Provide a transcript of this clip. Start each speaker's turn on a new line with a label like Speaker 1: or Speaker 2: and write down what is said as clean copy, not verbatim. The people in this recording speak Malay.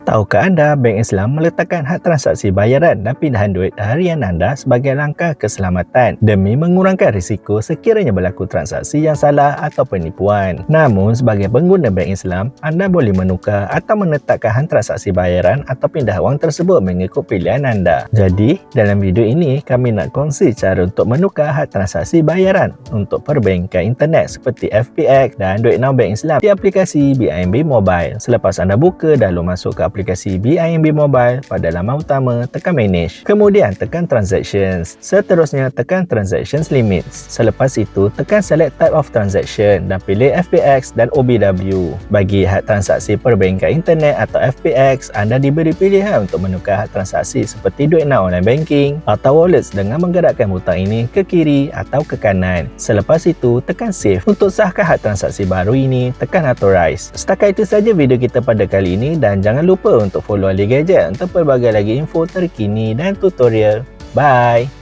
Speaker 1: Tahukah anda Bank Islam meletakkan had transaksi bayaran dan pindahan duit harian anda sebagai langkah keselamatan demi mengurangkan risiko sekiranya berlaku transaksi yang salah atau penipuan. Namun, sebagai pengguna Bank Islam, anda boleh menukar atau menetapkan had transaksi bayaran atau pindah wang tersebut mengikut pilihan anda. Jadi, dalam video ini kami nak kongsi cara untuk menukar had transaksi bayaran untuk perbankan internet seperti FPX dan Duit Now Bank Islam di aplikasi BIMB Mobile. Selepas anda buka dan masuk ke aplikasi BIMB Mobile, pada laman utama tekan Manage, kemudian tekan Transactions, seterusnya tekan Transactions Limits. Selepas itu tekan Select Type of Transaction dan pilih FPX dan OBW. Bagi had transaksi perbankan internet atau FPX, anda diberi pilihan untuk menukar had transaksi seperti Duit Now Online Banking atau Wallets dengan menggerakkan butang ini ke kiri atau ke kanan. Selepas itu tekan Save. Untuk sahkan had transaksi baru ini, tekan Authorize. Setakat itu saja video kita pada kali ini, dan jangan lupa untuk follow Ali Gadget untuk pelbagai lagi info terkini dan tutorial. Bye!